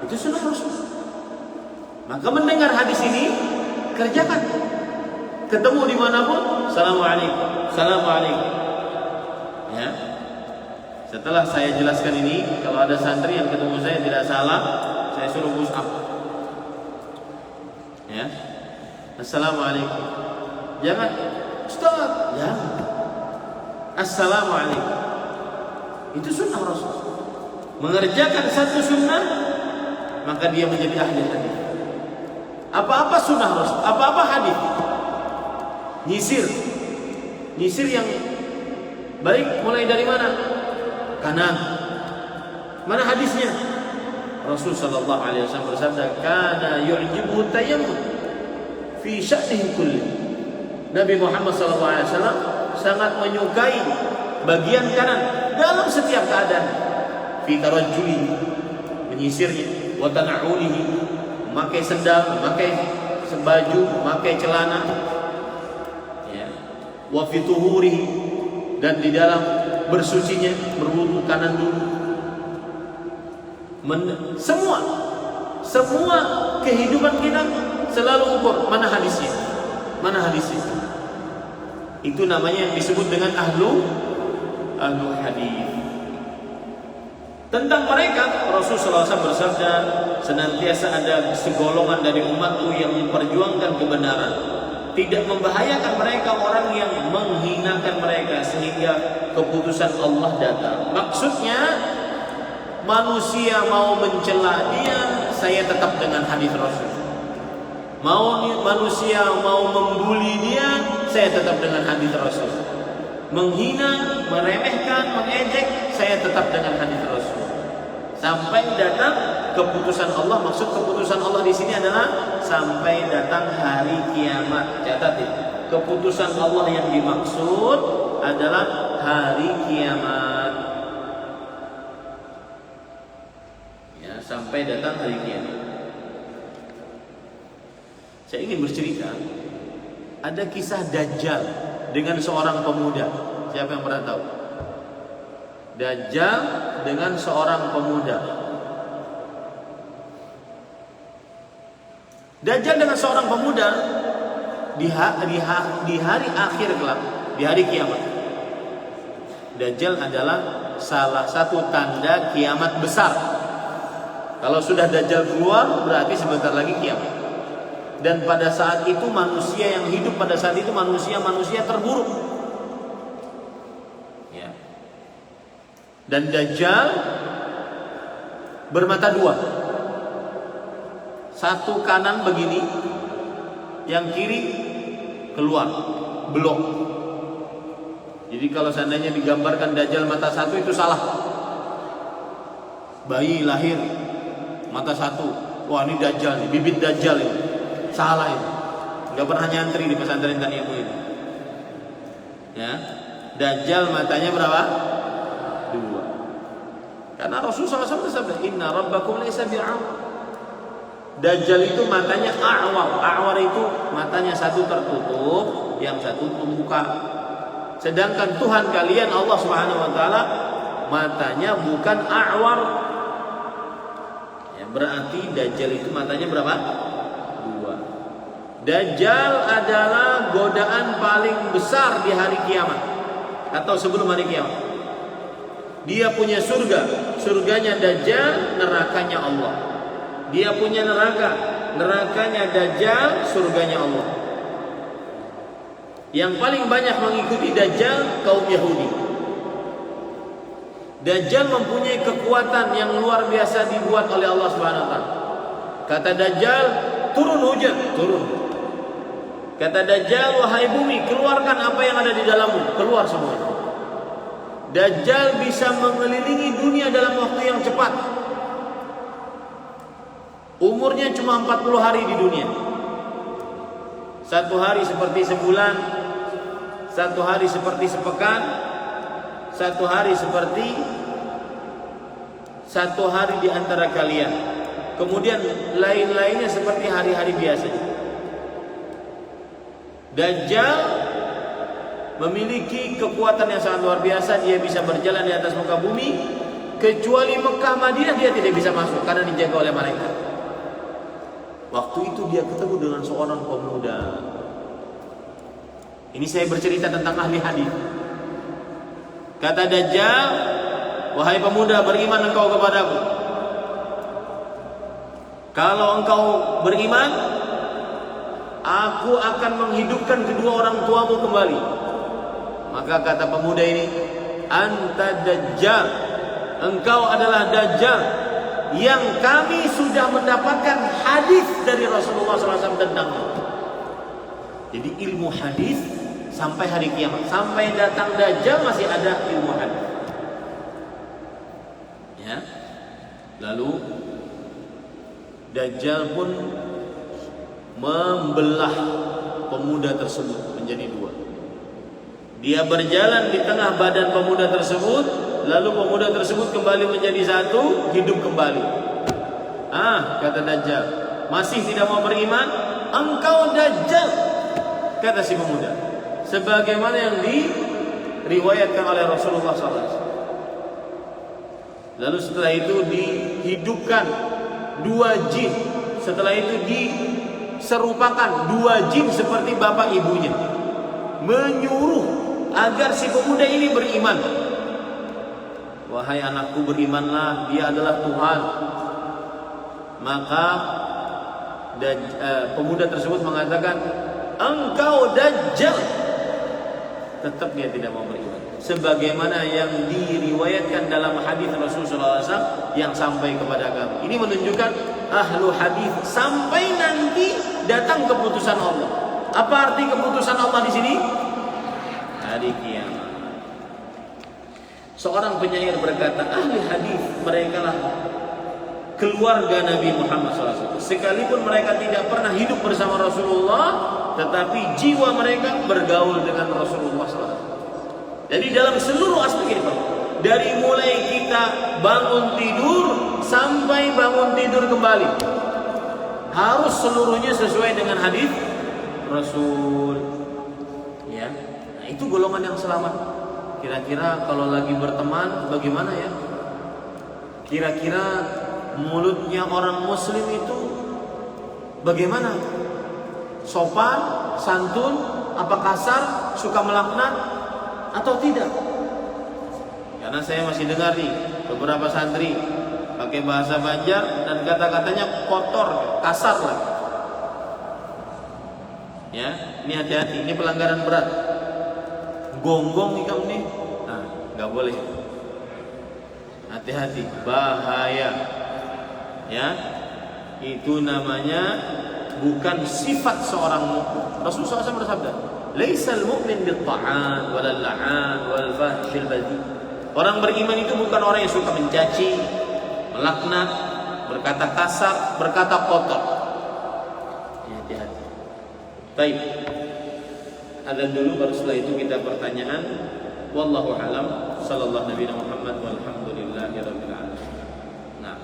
Itu sunnah Rasul. Maka mendengar hadis ini, kerjakan. Ketemu dimanapun, assalamualaikum, assalamualaikum. Ya. Setelah saya jelaskan ini, kalau ada santri yang ketemu saya tidak salah, saya suruh push up. Ya. Assalamualaikum. Jangan, Ustaz, ya. Assalamualaikum. Itu sunnah Rasul. Mengerjakan satu sunnah, maka dia menjadi ahli hadis. Apa-apa sunnah Rasul, apa-apa hadis. Nyisir yang baik mulai dari mana? Kanan. Mana hadisnya? Rasul sallallahu alaihi wasallam bersabda, "Kana yu'jibuhu tayammum fi sya'nihi kulli." Nabi Muhammad sallallahu alaihi wasallam sangat menyukai bagian kanan dalam setiap keadaan. Fi tarajjulihi, menyisirnya, wa tana'ulihi, memakai sendal, memakai baju, memakai celana. Ya. Wa fi tuhurihi, dan di dalam bersucinya, berwudu kanan dulu. Semua kehidupan kita selalu ukur mana hadisnya. Itu namanya yang disebut dengan ahlu hadis. Tentang mereka Rasulullah SAW bersabda, senantiasa ada segolongan dari umatku yang memperjuangkan kebenaran, tidak membahayakan mereka orang yang menghinakan mereka sehingga keputusan Allah datang. Maksudnya manusia mau mencela dia, saya tetap dengan hadis Rasul. Manusia mau membuli dia, saya tetap dengan hadis Rasul. Menghina, meremehkan, mengejek, saya tetap dengan hadis Rasul. Sampai datang keputusan Allah. Maksud keputusan Allah di sini adalah sampai datang hari kiamat. Catat ya. Keputusan Allah yang dimaksud adalah hari kiamat. Ya, sampai datang hari kiamat. Saya ingin bercerita, ada kisah Dajjal dengan seorang pemuda. Siapa yang pernah tahu? Dajjal dengan seorang pemuda. Dajjal dengan seorang pemuda di hari akhir kelak, di hari kiamat. Dajjal adalah salah satu tanda kiamat besar. Kalau sudah Dajjal keluar, berarti sebentar lagi kiamat. Dan pada saat itu manusia yang hidup pada saat itu manusia terburuk. Ya. Dan Dajjal bermata dua. Satu kanan begini, yang kiri keluar, belok. Jadi kalau seandainya digambarkan Dajjal mata satu itu salah. Bayi lahir mata satu, wah ini Dajjal, ini bibit Dajjal ini. Salah itu. Enggak pernah nyantri di pesantren kan ilmu ini. Ya. Dajjal matanya berapa? Dua. Karena Rasulullah SAW bersabda, "Inna rabbakum laysa bi'awar." Dajjal itu matanya a'war. A'war itu matanya satu tertutup, yang satu membuka. Sedangkan Tuhan kalian Allah Subhanahu wa taala matanya bukan a'war. Ya, berarti Dajjal itu matanya berapa? Dajjal adalah godaan paling besar di hari kiamat atau sebelum hari kiamat. Dia punya surga, surganya Dajjal, nerakanya Allah. Dia punya neraka, nerakanya Dajjal, surganya Allah. Yang paling banyak mengikuti Dajjal kaum Yahudi. Dajjal mempunyai kekuatan yang luar biasa dibuat oleh Allah Subhanahu wa taala. Kata Dajjal, turun hujan, turun. Kata Dajjal, wahai bumi, keluarkan apa yang ada di dalammu, keluar semua. Dajjal bisa mengelilingi dunia dalam waktu yang cepat. Umurnya cuma 40 hari di dunia. Satu hari seperti sebulan, satu hari seperti sepekan, satu hari seperti satu hari di antara kalian. Kemudian lain-lainnya seperti hari-hari biasa. Dajjal memiliki kekuatan yang sangat luar biasa. Dia bisa berjalan di atas muka bumi, kecuali Mekah Madinah dia tidak bisa masuk karena dijaga oleh malaikat. Waktu itu dia ketemu dengan seorang pemuda. Ini saya bercerita tentang ahli hadis. Kata Dajjal, wahai pemuda, beriman engkau kepadaku. Kalau engkau beriman, aku akan menghidupkan kedua orang tuamu kembali. Maka kata pemuda ini, anta Dajjal, engkau adalah Dajjal yang kami sudah mendapatkan hadis dari Rasulullah SAW tentangmu. Jadi ilmu hadis sampai hari kiamat, sampai datang Dajjal masih ada ilmu hadis. Ya. Lalu Dajjal pun membelah pemuda tersebut menjadi dua. Dia berjalan di tengah badan pemuda tersebut, lalu pemuda tersebut kembali menjadi satu, hidup kembali. Kata Dajjal, masih tidak mau beriman? Engkau Dajjal, kata si pemuda, sebagaimana yang diriwayatkan oleh Rasulullah SAW. Lalu setelah itu dihidupkan dua jin. Setelah itu diserupakan dua jin seperti bapak ibunya, menyuruh agar si pemuda ini beriman. Wahai anakku, berimanlah, dia adalah Tuhan. Maka pemuda tersebut mengatakan, engkau Dajjal. Tetap dia tidak mau beriman, sebagaimana yang diriwayatkan dalam hadis Rasulullah SAW yang sampai kepada kami. Ini menunjukkan ahlu hadis sampai nanti datang keputusan Allah. Apa arti keputusan Allah di sini? Hari kiamat. Seorang penyair berkata, ahli hadis mereka lah keluarga Nabi Muhammad SAW. Sekalipun mereka tidak pernah hidup bersama Rasulullah, tetapi jiwa mereka bergaul dengan Rasulullah SAW. Jadi dalam seluruh aspek hidup, dari mulai kita bangun tidur sampai bangun tidur kembali, harus seluruhnya sesuai dengan hadis Rasul. Ya, nah, itu golongan yang selamat. Kira-kira kalau lagi berteman bagaimana ya? Kira-kira mulutnya orang muslim itu bagaimana? Sopan, santun, apa kasar, suka melaknat atau tidak? Karena saya masih dengar nih beberapa santri pakai bahasa Banjar dan kata-katanya kotor, kasar lah. Ya, ini hati-hati, ini pelanggaran berat. Gonggong ikam nih, nah nggak boleh. Hati-hati, bahaya. Ya, itu namanya bukan sifat seorang mukmin. Rasulullah SAW bersabda, "Laisal mu'min bil-ta'an wal la'an wal fahsyil badhi." Orang beriman itu bukan orang yang suka mencaci, melaknat, berkata kasar, berkata kotor. Hati-hati. Baik. Adzan dulu, baru setelah itu kita pertanyaan. Wallahu a'lam. Sallallahu Nabi Muhammad walhamdulillahirabbil alamin. Nah.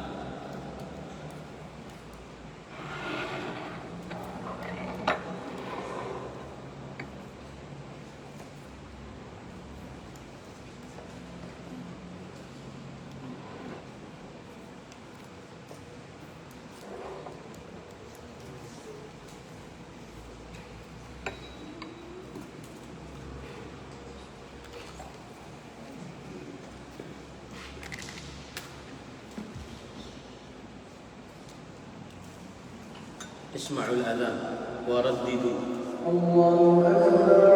اسمعوا الأذان ورددوا الله أكبر.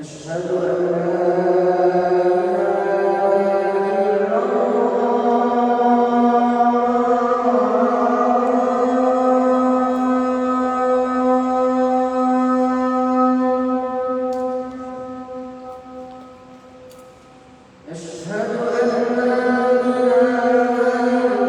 أشهد أن لا إله إلا الله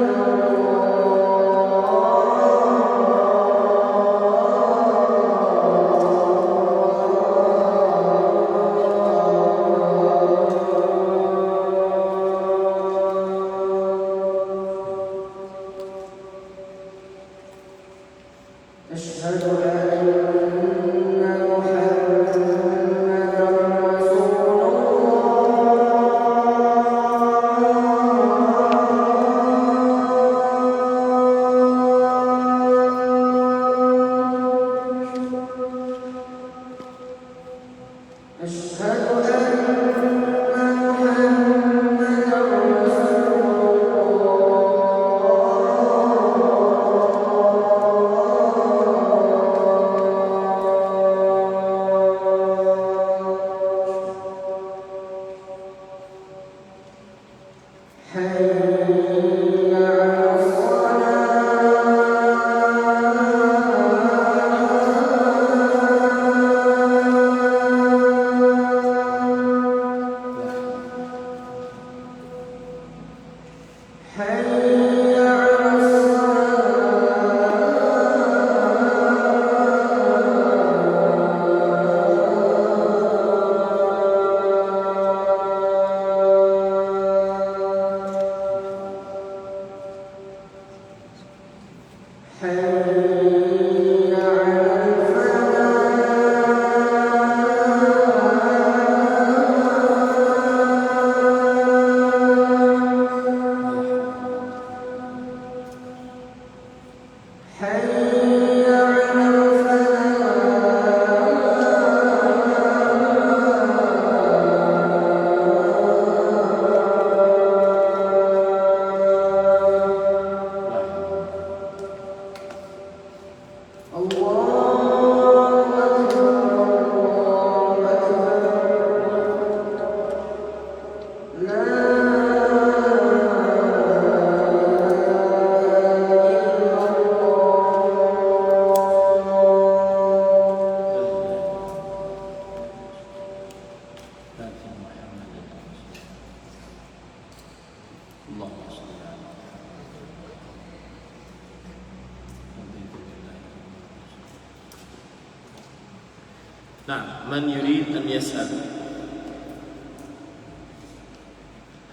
Nah, man yurid an yas'al.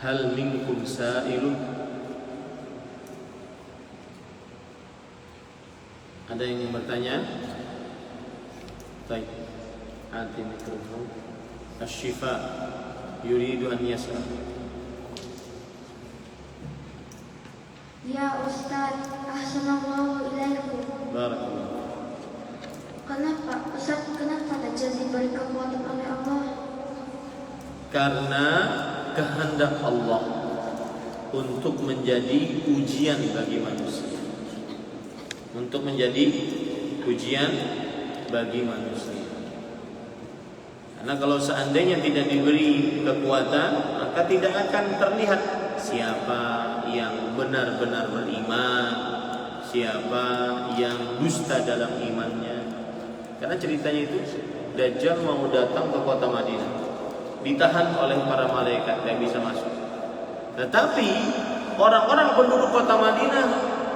Hal minkum sa'ilun? Ada yang ingin bertanya? Baik. Anti mikrofon. Asy-Syifa yuridu an yas'al. Ya Ustaz, ahsanallahu ilaikum. Barakallahu. Kenapa Dajjal diberi kekuatan oleh Allah? Karena kehendak Allah untuk menjadi ujian bagi manusia. Untuk menjadi ujian bagi manusia. Karena kalau seandainya tidak diberi kekuatan, maka tidak akan terlihat siapa yang benar-benar beriman, siapa yang dusta dalam imannya. Karena ceritanya itu Dajjal mau datang ke kota Madinah, ditahan oleh para malaikat, tidak bisa masuk. Tetapi orang-orang penduduk kota Madinah,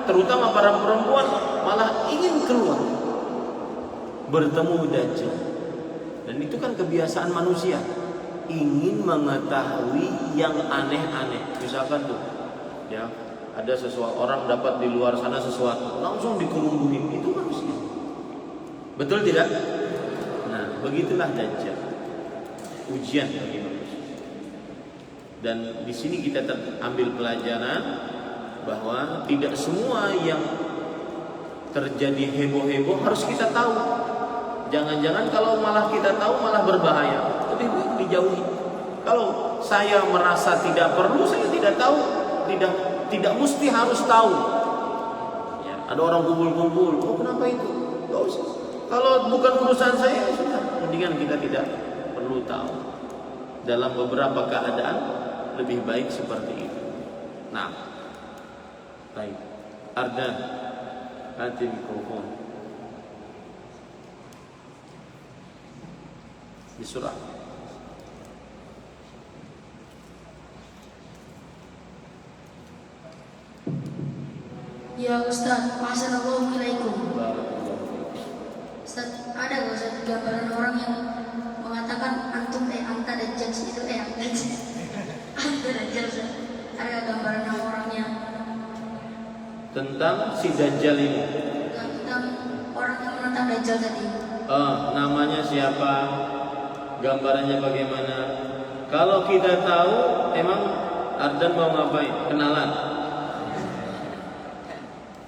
terutama para perempuan, malah ingin keluar bertemu Dajjal. Dan itu kan kebiasaan manusia, ingin mengetahui yang aneh-aneh. Misalkan tuh, ya ada sesuatu orang dapat di luar sana sesuatu, langsung dikerumunin. Itu manusia. Betul tidak? Nah, begitulah Dajjal. Ujian bagi manusia. Dan di sini kita ambil pelajaran bahwa tidak semua yang terjadi heboh-heboh harus kita tahu. Jangan-jangan kalau malah kita tahu malah berbahaya. Lebih baik dijauhi. Kalau saya merasa tidak perlu, saya tidak tahu, tidak mesti harus tahu. Ya, ada orang kumpul-kumpul, oh kenapa itu? Gak usah. Kalau bukan urusan saya, sudah. Mendingan kita tidak perlu tahu. Dalam beberapa keadaan lebih baik seperti itu. Nah, baik. Ardan, hati mikrofon. Di surah. Ya Ustaz, assalamualaikum. Ustaz, ada nggak Ustaz gambaran orang yang mengatakan anta Dajjal itu anta Dajjal Ustaz? Ada gambaran orangnya? Tentang si Dajjal ini. Tentang orang yang menentang Dajjal tadi. Namanya siapa? Gambarannya bagaimana? Kalau kita tahu, emang Ardan mau ngapain? Kenalan.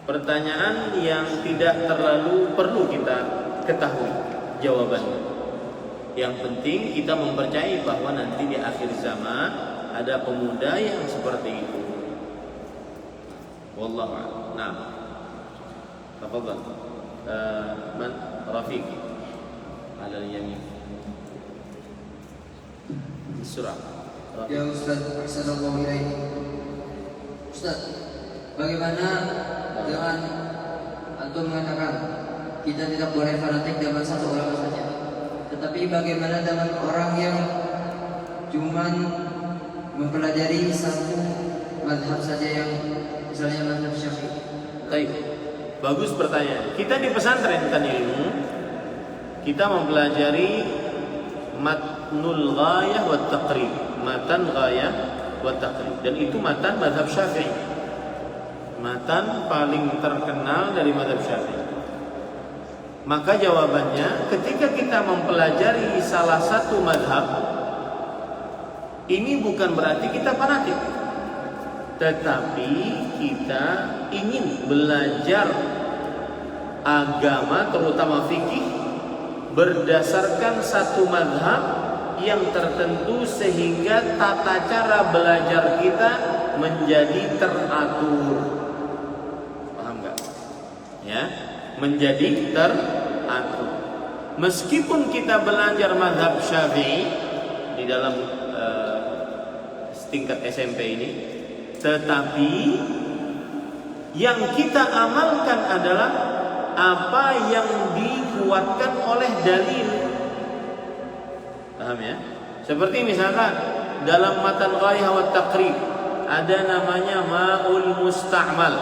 Pertanyaan yang tidak terlalu perlu kita ketahui jawabannya. Yang penting kita mempercayai bahwa nanti di akhir zaman ada pemuda yang seperti itu. Wallahu a'lam. Nah, tafadhal. Man Rafiq ala al-yamin. Surah. Ya Ustaz, Assalamualaikum warahmatullahi. Ustaz, bagaimana dengan antum mengatakan kita tidak boleh fanatik dengan satu ulama saja, tetapi bagaimana dengan orang yang cuman mempelajari satu mazhab saja, yang misalnya mazhab Syafi'i? Baik, bagus pertanyaan. Kita di pesantren kan ilmu, kita mempelajari matnul ghayah wa taqrib, matan ghayah wa taqrib, dan itu matan mazhab Syafi'i, matan paling terkenal dari mazhab Syafi'i. Maka jawabannya, ketika kita mempelajari salah satu mazhab, ini bukan berarti kita fanatik, tetapi kita ingin belajar agama, terutama fikih, berdasarkan satu mazhab yang tertentu, sehingga tata cara belajar kita menjadi teratur. Paham nggak? Ya, menjadi teratur. Meskipun kita belajar mazhab Syafi'i di dalam tingkat SMP ini, tetapi yang kita amalkan adalah apa yang dikuatkan oleh dalil. Paham ya? Seperti misalkan dalam matan ghayah wa taqrib ada namanya ma'ul musta'mal.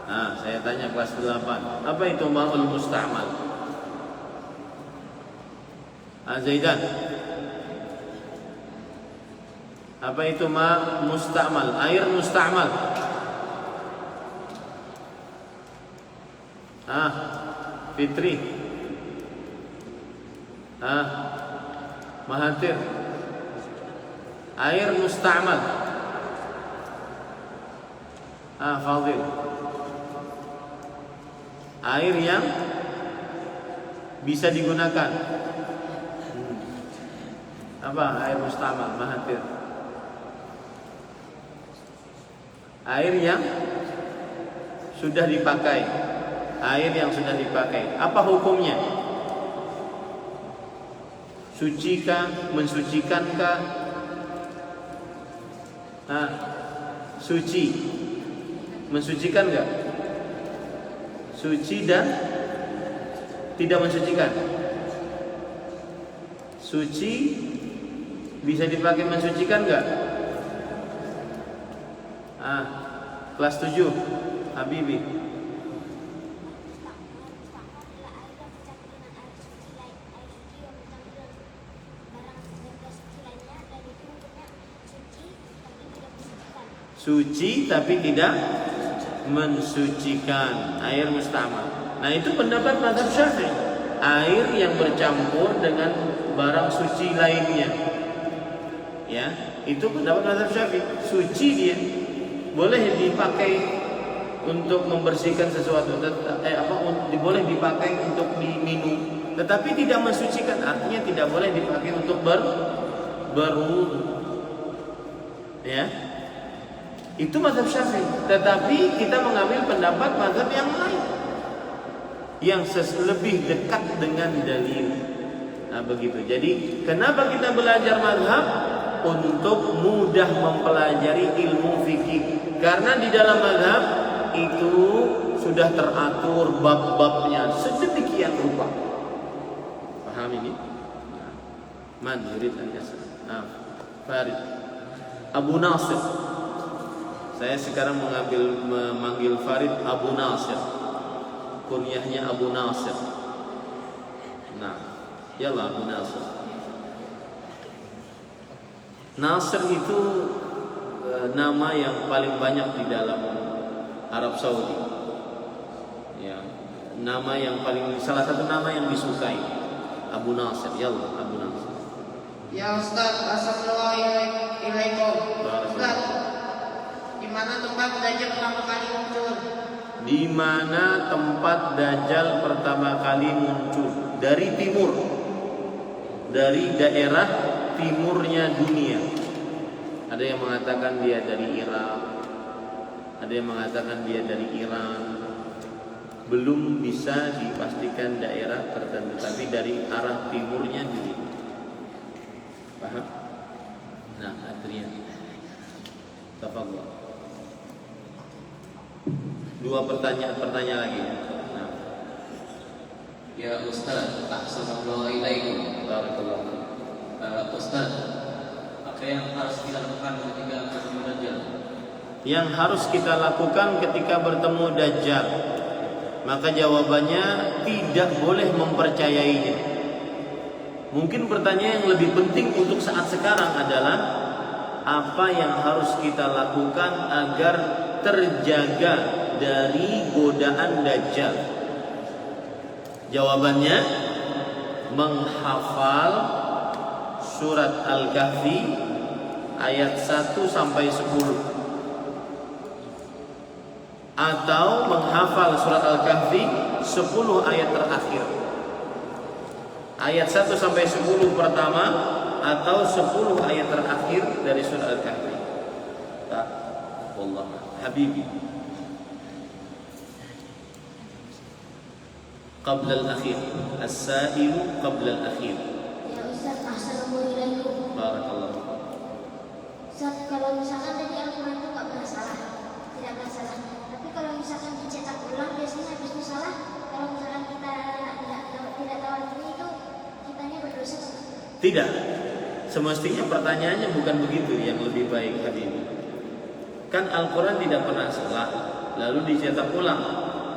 Nah, saya tanya kelas 8, apa itu ma'ul musta'mal? Zaidan, apa itu ma musta'mal? Air musta'mal. Fitri. Mahathir. Air musta'mal. Fadil. Air yang bisa digunakan. Apa air musta'mal? Mahathir. Air yang sudah dipakai. Air yang sudah dipakai, apa hukumnya? Sucikah? Mensucikankah? Suci. Mensucikan enggak? Suci dan tidak mensucikan. Suci bisa dipakai mensucikan enggak? Kelas 7 Habibi. Suci tapi tidak mensucikan, air musta'mal. Nah, itu pendapat mazhab Syafi'i. Air yang bercampur dengan barang suci lainnya, ya, itu pendapat mazhab Syafi'i. Suci dia, boleh dipakai untuk membersihkan sesuatu, boleh dipakai untuk diminum, tetapi tidak mensucikan. Artinya tidak boleh dipakai untuk berwudu, ya. Itu mazhab Syafi'i. Tetapi kita mengambil pendapat mazhab yang lain yang lebih dekat dengan dalil. Nah, begitu. Jadi, kenapa kita belajar mazhab? Untuk mudah mempelajari ilmu fikih. Karena di dalam mazhab itu sudah teratur bab-babnya sedemikian rupa. Paham ini? Man yurid an yasal. Farid. Abu Nasir. Saya sekarang memanggil Farid Abu Nasir. Kunyahnya Abu Nasir. Nah, yalah Abu Nasir. Nasir itu nama yang paling banyak di dalam Arab Saudi. Ya, nama yang salah satu nama yang disukai. Abu Nasir, yalah Abu Nasir. Ya Ustaz, assalamualaikum. Ustaz, di mana tempat Dajjal pertama kali muncul? Di mana tempat Dajjal pertama kali muncul? Dari timur. dari daerah timurnya dunia. Ada yang mengatakan dia dari Irak, ada yang mengatakan dia dari Iran. Belum bisa dipastikan daerah tertentu, tapi dari arah timurnya dunia. Paham? Nah, Adrian, tafadhol. Dua pertanyaan lagi. Nah. Ya Ustaz, Assalamualaikum warahmatullahi wabarakatuh. Ustaz, apa yang harus kita lakukan ketika bertemu Dajjal? Yang harus kita lakukan ketika bertemu Dajjal, maka jawabannya tidak boleh mempercayainya. Mungkin pertanyaan yang lebih penting untuk saat sekarang adalah apa yang harus kita lakukan agar terjaga dari godaan Dajjal. Jawabannya menghafal surat Al-Kahfi ayat 1 sampai 10, atau menghafal surat Al-Kahfi 10 ayat terakhir. Ayat 1 sampai 10 pertama atau 10 ayat terakhir dari surat Al-Kahfi. Tak, wallah habibi. Qabla al-akhir, as-sa'ilu qabla al-akhir. Ya Ustaz, assalamualaikum. Barakallahu. Ustaz, kalau misalkan tadi Al-Quran itu nggak pernah salah, tidak pernah salah. Tapi kalau misalkan dicetak ulang, biasanya habis itu salah. Kalau misalkan kita tidak tahu artinya itu, kitanya berdosa. Tidak. Semestinya pertanyaannya bukan begitu, yang lebih baik Habib. Kan Al-Quran tidak pernah salah, lalu dicetak ulang,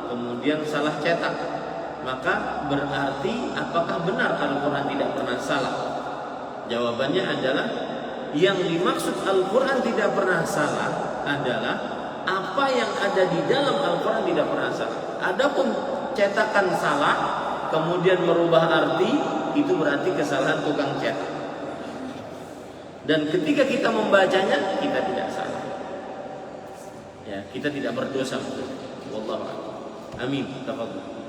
kemudian salah cetak. Maka berarti apakah benar Al-Quran tidak pernah salah? Jawabannya adalah yang dimaksud Al-Quran tidak pernah salah adalah apa yang ada di dalam Al-Quran tidak pernah salah. Adapun cetakan salah kemudian merubah arti, itu berarti kesalahan tukang cetak. Dan ketika kita membacanya, kita tidak salah. Ya, kita tidak berdosa. Wallahu a'lam. Amin. Tafadhol.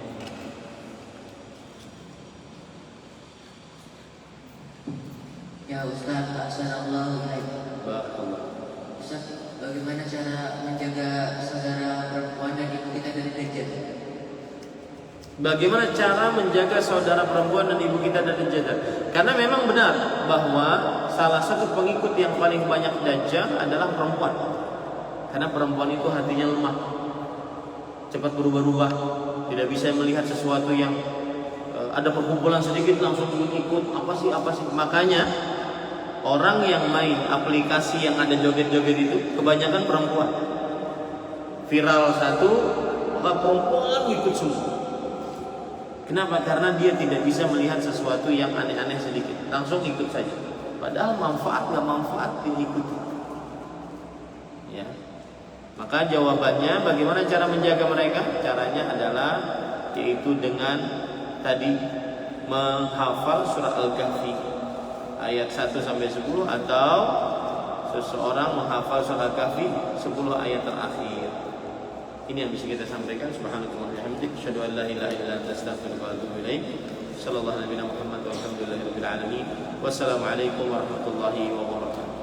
Ya Ustaz, Assalamualaikum. Barakallah. Ustaz, bagaimana cara menjaga saudara perempuan dan ibu kita dari Dajjal? Bagaimana cara menjaga saudara perempuan dan ibu kita dari Dajjal? Karena memang benar bahwa salah satu pengikut yang paling banyak Dajjal adalah perempuan. Karena perempuan itu hatinya lemah, cepat berubah-ubah, tidak bisa melihat sesuatu yang ada perkumpulan sedikit langsung ikut apa sih. Makanya orang yang main aplikasi yang ada joget-joget itu kebanyakan perempuan. Viral satu, maka perempuan ikut semua. Kenapa? Karena dia tidak bisa melihat sesuatu yang aneh-aneh sedikit, langsung ikut saja. Padahal manfaat nggak manfaat diikuti. Ya. Maka jawabannya bagaimana cara menjaga mereka? Caranya adalah yaitu dengan tadi menghafal surat Al-Kahfi ayat 1 sampai 10 atau seseorang menghafal surat Al-Kahfi 10 ayat terakhir. Ini yang bisa kita sampaikan. Subhanallah wa bihamdihi, asyhadu an la ilaha illa anta, astaghfiruka wa atubu ilaik. Sallallahu alaihi wa sallam Muhammad walhamdulillahirabbil alamin. Wassalamualaikum warahmatullahi wabarakatuh.